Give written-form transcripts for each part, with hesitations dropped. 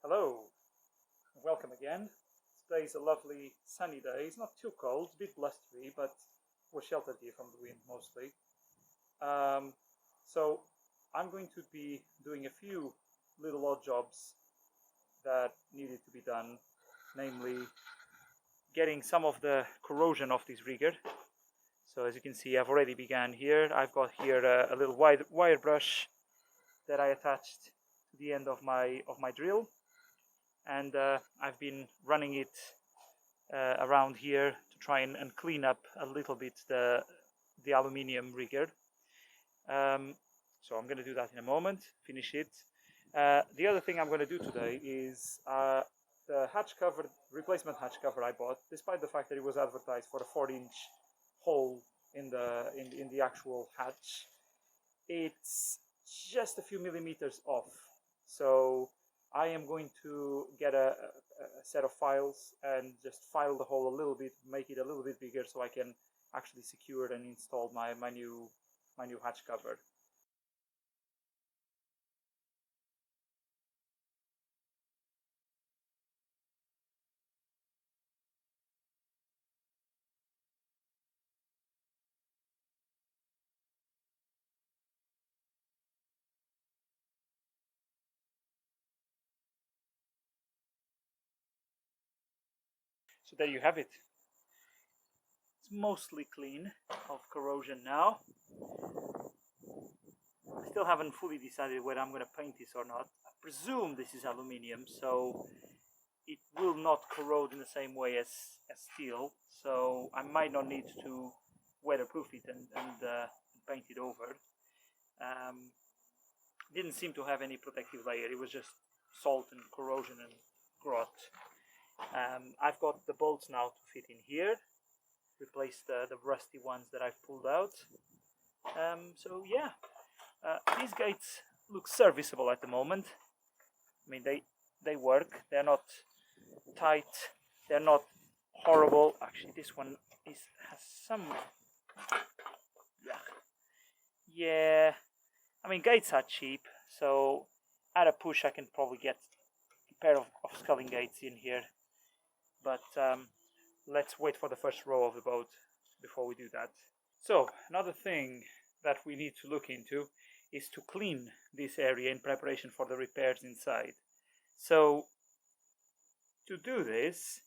Hello, welcome again. Today is a lovely sunny day. It's not too cold, a bit blustery, but we're sheltered here from the wind mostly. So I'm going to be doing a few little odd jobs that needed to be done, namely getting some of the corrosion off this rigger. So as you can see, I've already begun here. I've got here a little wire brush that I attached to the end of my drill, and I've been running it around here to try and clean up a little bit the aluminium rigger. So I'm going to do that in a moment, finish it. The other thing I'm going to do today is the hatch cover, replacement hatch cover I bought, despite the fact that it was advertised for a 4-inch hole in the actual hatch. It's just a few millimeters off. So I am going to get a set of files and just file the hole a little bit, make it a little bit bigger so I can actually secure and install my new hatch cover. So there you have it. It's mostly clean of corrosion now. I still haven't fully decided whether I'm going to paint this or not. I presume this is aluminium, so it will not corrode in the same way as steel. So I might not need to weatherproof it and paint it over. Didn't seem to have any protective layer. It was just salt and corrosion and grot. I've got the bolts now to fit in here, replace the rusty ones that I've pulled out. So yeah, these gates look serviceable at the moment. I mean, they work. They're not tight. They're not horrible. Actually, this one has some. Yeah. I mean, gates are cheap, so at a push I can probably get a pair of sculling gates in here. But let's wait for the first row of the boat before we do that. So another thing that we need to look into is to clean this area in preparation for the repairs inside. So to do this,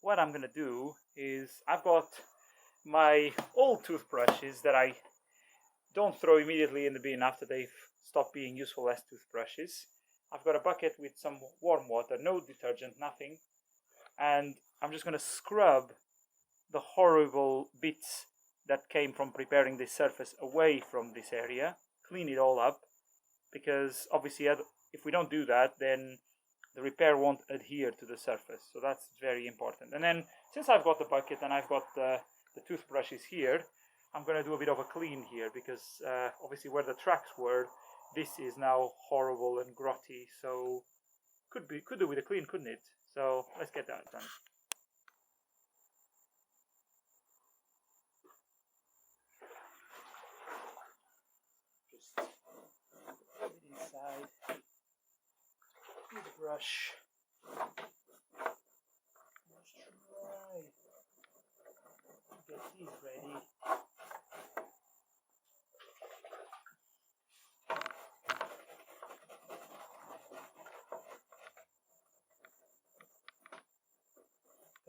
what I'm going to do is I've got my old toothbrushes that I don't throw immediately in the bin after they've stopped being useful as toothbrushes. I've got a bucket with some warm water, no detergent, nothing. And I'm just going to scrub the horrible bits that came from preparing this surface away from this area, clean it all up, because obviously if we don't do that, then the repair won't adhere to the surface. So that's very important. And then since I've got the bucket and I've got the toothbrushes here, I'm going to do a bit of a clean here, because obviously where the tracks were, this is now horrible and grotty. So could do with a clean, couldn't it? So let's get that done. Just put it inside with the brush. Let's try to get these ready.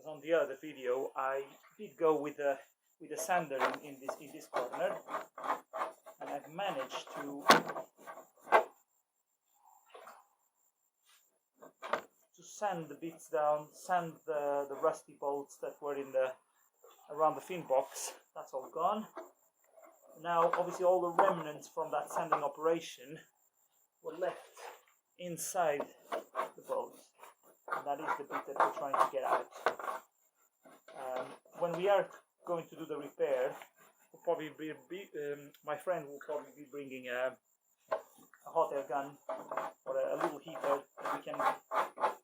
On the other video, I did go with a sander in this corner, and I've managed to sand the bits down, sand the rusty bolts that were around the fin box. That's all gone. Now, obviously, all the remnants from that sanding operation were left inside the boat. And that is the bit that we're trying to get out. When we are going to do the repair, we'll probably my friend will probably be bringing a hot air gun or a little heater that we can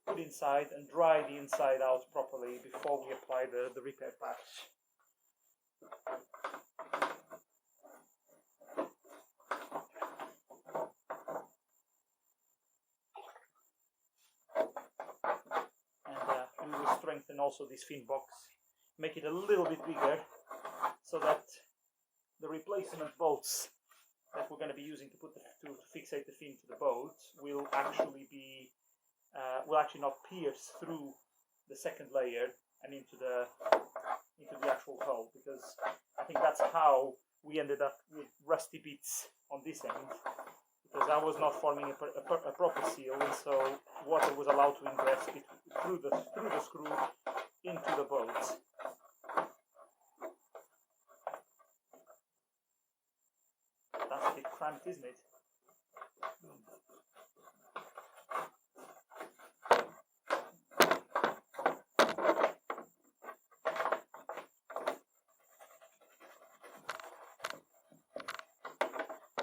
put inside and dry the inside out properly before we apply the repair patch. also this fin box, make it a little bit bigger so that the replacement bolts that we're going to be using to fixate the fin to the boat will actually not pierce through the second layer and into the actual hull, because I think that's how we ended up with rusty bits on this end, because I was not forming a proper seal, and so water was allowed to ingress through the screw into the boat. That's a bit cramped, isn't it?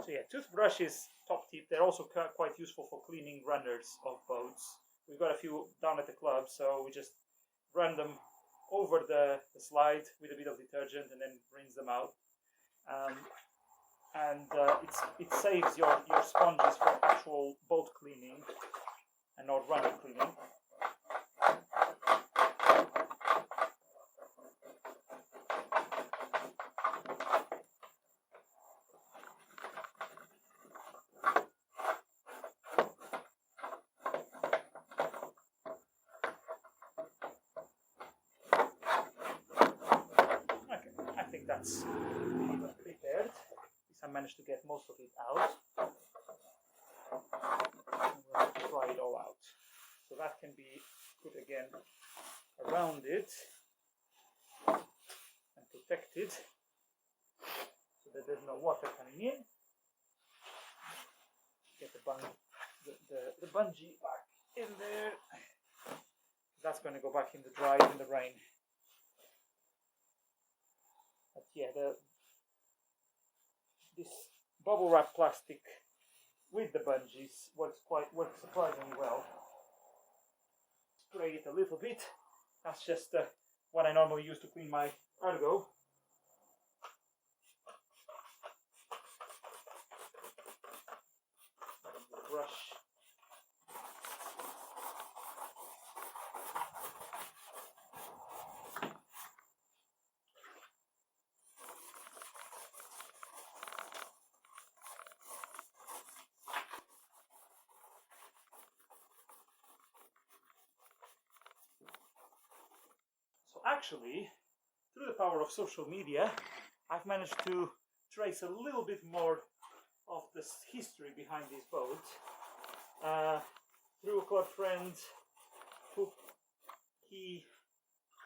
So yeah, toothbrushes, top tip, they're also quite useful for cleaning runners of boats. We've got a few down at the club, so we just run them over the slide with a bit of detergent and then rinse them out. It saves your sponges for actual boat cleaning and not runner cleaning. That's prepared. I managed to get most of it out. We'll have to try it all out. So that can be put again around it and protected so that there's no water coming in. Get the bungee back in there. That's going to go back in the dry in the rain. But yeah, this bubble wrap plastic with the bungees works surprisingly well. Spray it a little bit. That's just what I normally use to clean my Ergo. Brush. Actually, through the power of social media, I've managed to trace a little bit more of the history behind this boat through a club friend he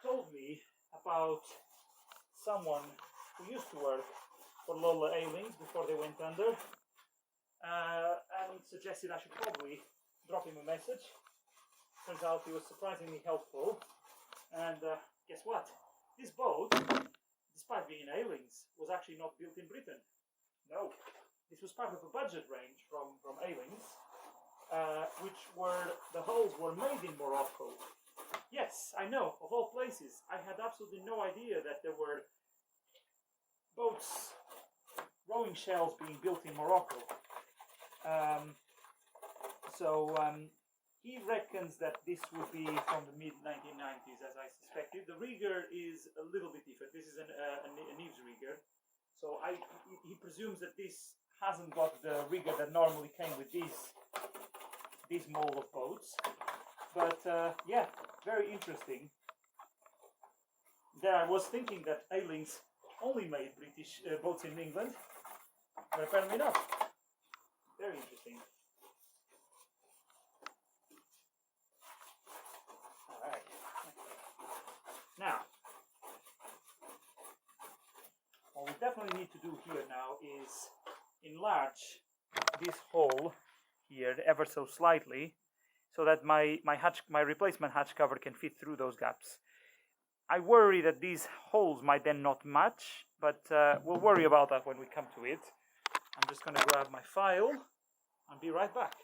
told me about someone who used to work for Lola Ailings before they went under, and suggested I should probably drop him a message. Turns out he was surprisingly helpful, and guess what? This boat, despite being Ailings, was actually not built in Britain. No, this was part of a budget range from Ailings, the hulls were made in Morocco. Yes, I know, of all places. I had absolutely no idea that there were boats, rowing shells being built in Morocco. He reckons that this would be from the mid-1990s, as I suspected. The rigger is a little bit different. This is a Neves rigger. So he presumes that this hasn't got the rigger that normally came with this mold of boats. But yeah, very interesting. There I was thinking that Ailings only made British boats in England, but apparently not. Very interesting. Alright. Now, what we definitely need to do here now is enlarge this hole here ever so slightly, so that my replacement hatch cover can fit through those gaps. I worry that these holes might then not match, but we'll worry about that when we come to it. I'm just going to grab my file and be right back.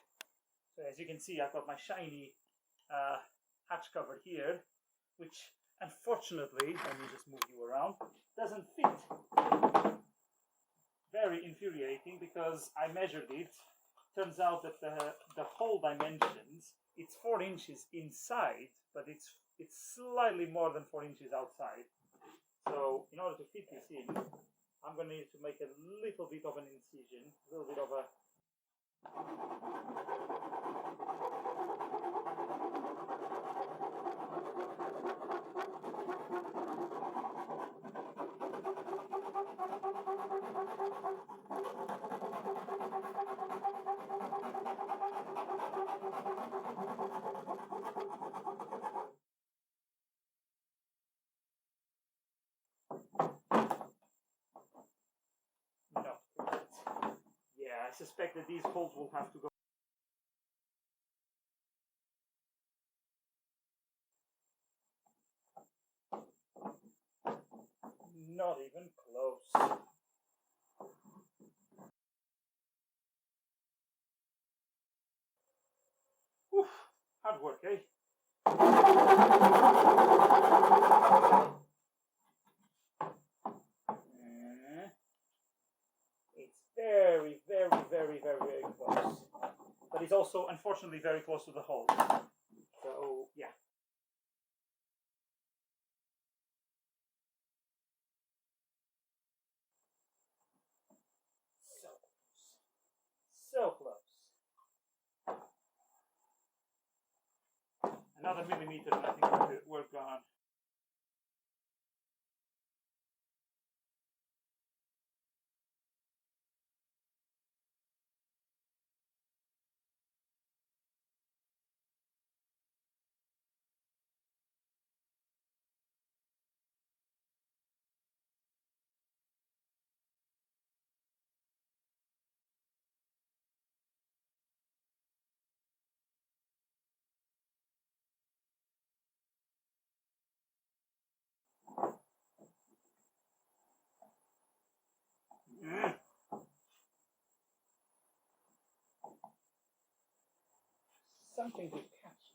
So as you can see, I've got my shiny hatch cover here, which unfortunately, let me just move you around, doesn't fit. Very infuriating, because I measured it. Turns out that the hole dimensions, it's 4 inches inside, but it's it's slightly more than 4 inches outside. So in order to fit this in, I'm going to need to make a little bit of an incision, a little bit of a not quite. Yeah, I suspect that these holes will have to go. Not even close. Oof, hard work, eh? It's very, very, very, very, very close. But it's also, unfortunately, very close to the hole. So, yeah. So close. So close. Another millimeter and I think we're gone. Something to catch.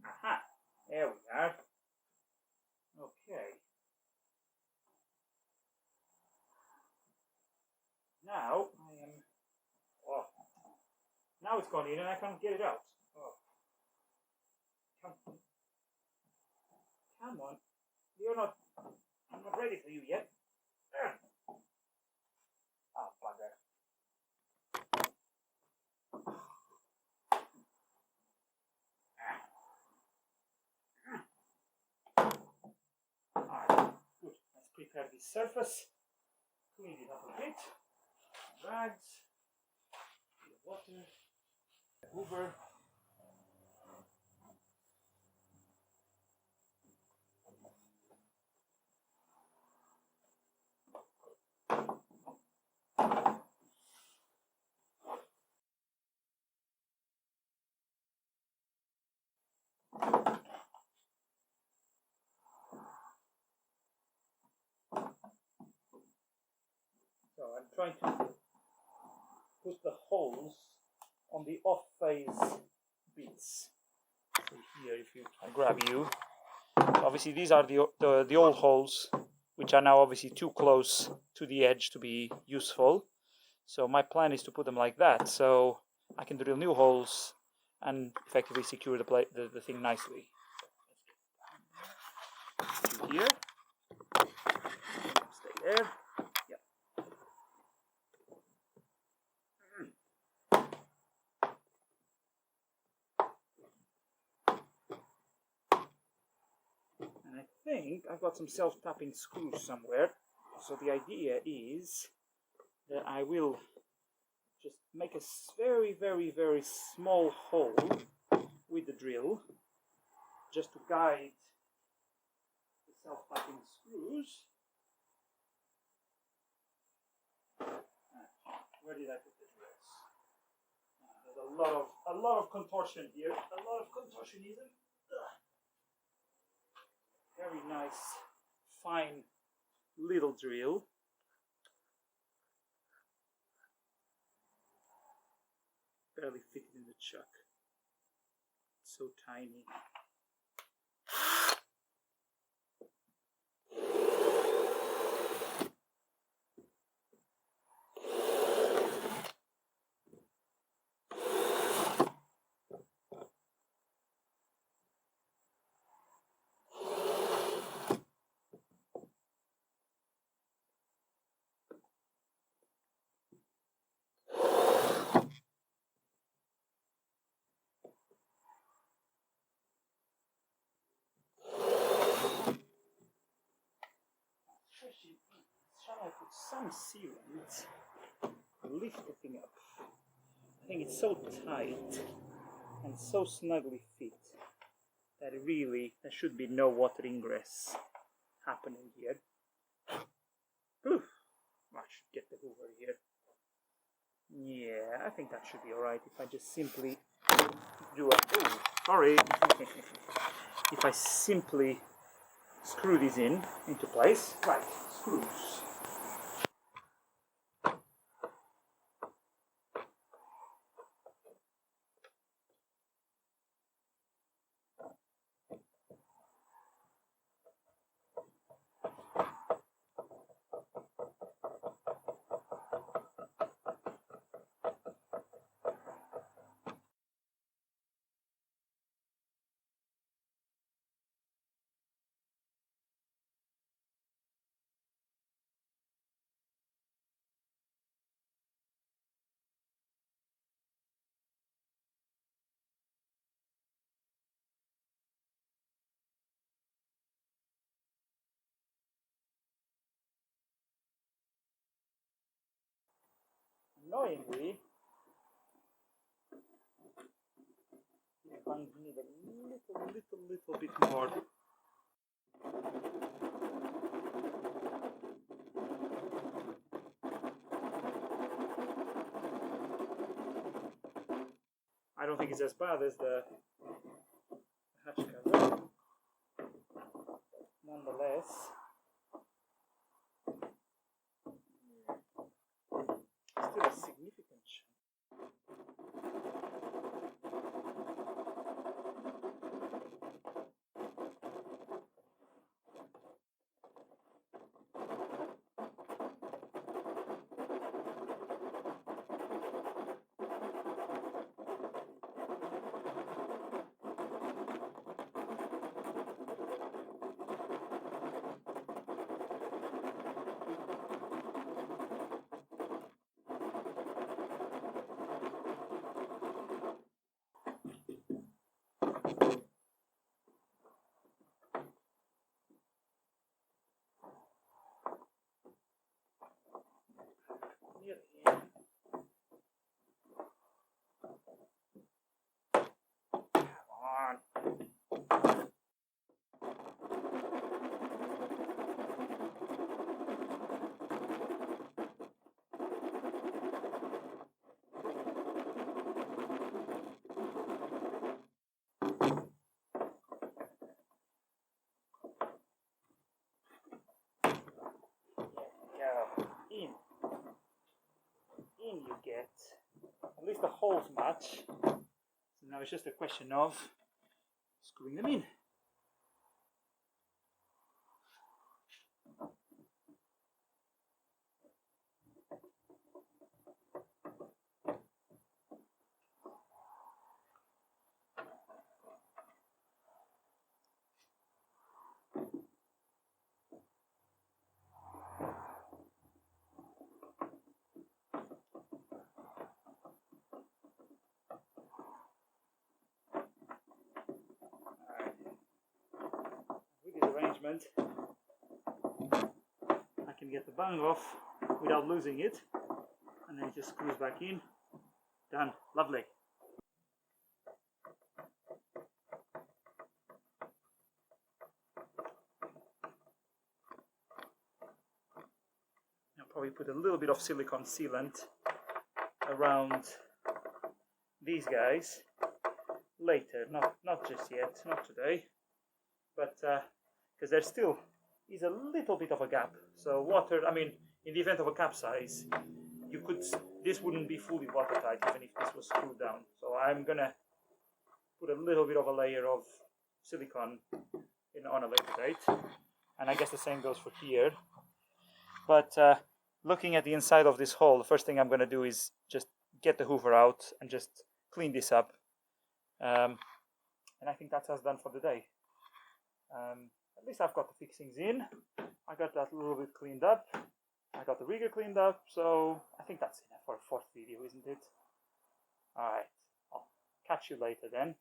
Aha! There we are. Okay. Now I am. Oh. Now it's gone in and I can't get it out. Oh. Come on. Come on. You're not. I'm not ready for you yet. Oh, bugger. Alright, good. Let's prepare this surface. Clean it up a bit. Rags. A bit of water. Hoover. So I'm trying to put the holes on the off phase bits. So here, if I grab you, obviously these are the old holes, which are now obviously too close to the edge to be useful. So my plan is to put them like that, so I can drill new holes and effectively secure the thing nicely. Here, stay there. Yep. And I think I've got some self-tapping screws somewhere. So the idea is that I will just make a very, very, very small hole with the drill, just to guide the self-tapping screws. Where did I put the drills? There's a lot of contortion here, a lot of contortionism. Very nice, fine little drill. Barely fit it in the chuck. It's so tiny. shall I put some sealant to lift the thing up? I think it's so tight and so snugly fit that really there should be no water ingress happening here. Oof. I should get the hoover here. Yeah, I think that should be alright if I just simply do a... Oh, sorry. If I simply screw these into place. Right, screws. Annoyingly, I need a little bit more. I don't think it's as bad as the hatch cover. Nonetheless, still a significant chunk. In you get. At least the holes match. So now it's just a question of screwing them in. Arrangement, I can get the bung off without losing it, and then it just screws back in. Done. Lovely. I'll probably put a little bit of silicone sealant around these guys later, not just yet, not today, but because there still is a little bit of a gap. So water, I mean, in the event of a capsize, this wouldn't be fully watertight even if this was screwed down. So I'm gonna put a little bit of a layer of silicone on a later date, and I guess the same goes for here. But looking at the inside of this hole, the first thing I'm gonna do is just get the hoover out and just clean this up, and I think that's us done for the day. At least I've got the fixings in. I got that a little bit cleaned up. I got the rigger cleaned up, so I think that's enough for a fourth video, isn't it? Alright, I'll catch you later then.